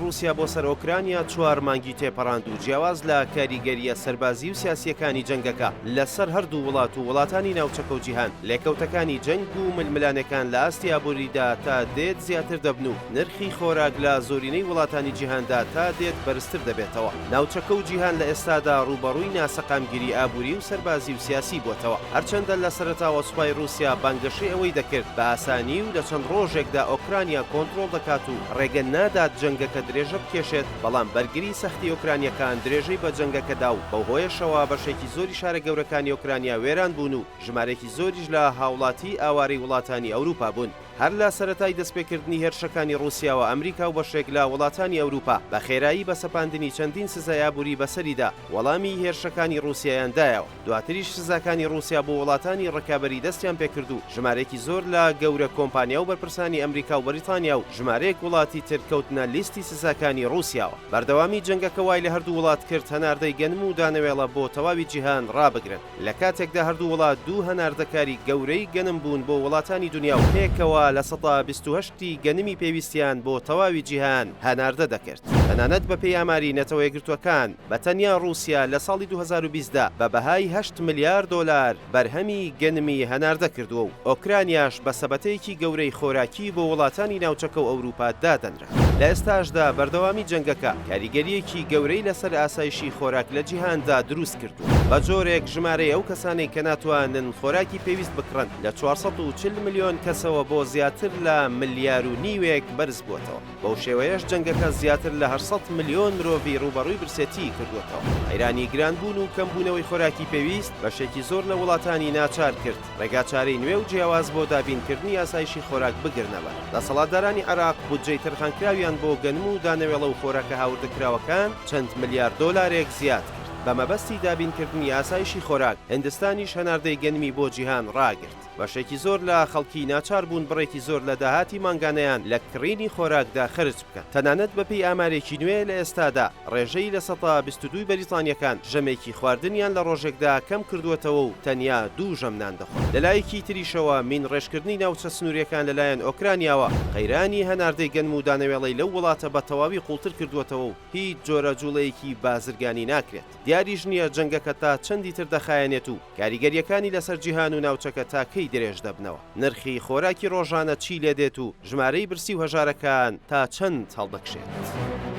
رووسیا بۆ سەر ئۆکرانیا 4 مانگی تێپەڕاند و جیاواز لە کاریگەریە سەربازی و سیاسیەکانی جەنگەکە لەسەر هەردوو وڵات و وڵاتانی ناوچەکە و جیهان لێکەوتەکانی جەنگ و ململانەکان لە ئاستیابووریدا تا دێت زیاتر دەبن و نرخی خۆراک لە زۆرینەی وڵاتانی جیهاندا تا دێت بەرزتر دەبێتەوە. ناوچەکە و جیهان لە ئێستادا ڕوبەڕووی ناسەقامگیری ئابووری و سەربازی و سیاسی بووەتەوە. هەرچەندە لە سەرەتاوە سوپای رووسیا بانگەشەی ئەوەی دەکرد بە ئاسانی و لە چەند ڕۆژێکدا ئۆکرانیا کۆنتڕۆڵ دەکات و ڕێگە نادات جەنگەکە درێژە بکێشێت، بەڵام بەرگری سەختی ئۆکرانیەکان درێژەی بە جەنگەکەدا و بەو هۆیەشەوە بەشێکی زۆری شارە گەورەکانی ئۆکرانیا وێران بوون و ژمارەی زۆریش لە هاوڵاتی ئاوارەی وڵاتانی ئەوروپا بوون. هەر لە سەرەتای دەستپێکردنی هێرشەکانی رووسیا و ئەمریکا و بەشێک لە وڵاتانی ئەوروپا بە خێرایی بە سەپاندنی چەندین سزای ئابووری بەسەریدا وەڵامی هێرشەکانی رووسیایاندایەوە. دواتریش سزاکانی رووسیا بۆ وڵاتانی ڕکابەری دەستیان پێکرد و ژمارەیەکی زۆر لە گەورە کۆمپانیا و بەرپرسانی ئەمریکا و بەریتانیا و ژمارەیەک وڵاتی ترکەوتنە لیستی سزاکانی رووسیاوە. بەردەوامی جەنگەکە وای لە هەردوو وڵات کرد هەناردەی گەنم و دانەوێڵە بۆ تەواوی جیهان ڕابگرن. لە کاتێکدا هەردوو وڵات دوو هەناردەکاری گەورەی گەنم بوون بۆ وڵاتانی دنیا و پێکەوە لە 128 گەنمی پێویستیان بۆ تەواوی جیهان هەناردە دەکرد. تەنانەت بە پێی ئاماری نەتەوە یەکگرتووەکان بە تەنیا رووسیا لە ساڵی 2020دا بە بەهای 8 ملیار دۆلار بەرهەمی گەنمی هەناردە کردووە و ئۆکرانیاش بە سەبەتەیەکی گەورەی خۆراکی بۆ وڵاتانی ناوچەکە و ئەوروپا دادەنرا. لە ئێستاشدا بەردەوامی جەنگەکە کاریگەریەکی گەورەی لەسەر ئاسایشی خۆراک لە جیهاندا دروست کردووە. بە جۆرێک ژمارەی ئەو کەسانەی کە ناتوانن خۆراکی پێویست بکڕن لە 440 ملیۆن کەسەوە بۆ زیاتر لە ملیار و نیوێک بەرز بووەتەوە. بەو شێوەیەش جەنگەکە زیاتر لە 800 ملیۆن مرۆڤی ڕوبەڕووی برسێتی کردوێتەوە. ئەیرانی گرانبوون و کەمبوونەوەی خۆراکی پێویست بەشێکی زۆر لە وڵاتانی ناچار کرد ڕێگاچارەی نوێ و جیاواز بۆ دابینکردنی ئاسایشی خۆراک بگرنەوە. دەسەڵاتدارانی عێراق بودجەی تەرخانکراویان بۆ گەنم و دانەوێڵە و خۆراکە هاوردەکراوەکان چەند ملیار دۆلارێک زیاد کرد. بە مەبەستی دابینکردنی ئاسایشی خۆراک هیندستانیش هەناردەی گەنمی بۆ جیهان ڕاگرت. بەشێکی زۆر لە خەڵکی ناچار بوون بڕێکی زۆر لە داهاتی مانگانەیان لە کڕینی خۆراکدا خرج بکەن. تەنانەت بەپێی ئامارێکی نوێ لە ئێستادا ڕێژەی لە 122 بەریتانیەکان ژەمێکی خواردنیان لە ڕۆژێکدا کەم کردوێتەوە و تەنیا 2 ژەمنان دەخۆن. لەلایەکی تریشەوە مین ڕێژکردنی ناوچە سنووریەکان لەلایەن ئۆکرانیاوە قەیرانی هەناردەی گەنم و دانەوێڵەی لەو وڵاتە بە تەواوی قوڵتر کردوێتەوە و هیچ جۆرە جوڵەیەکی بازرگانی ناکرێت. دیاریش نییە جەنگەکە تا چەندی تر دەخایەنێت و کاریگەریەکانی لەسەر جیهان و ناوچەکە تاکەی درێژ دەبنەوە. نرخی خۆراکی ڕۆژانە چی لێ دێت و ژمارەی برسی و هەژارەکان تا چەند هەڵدەکشێت.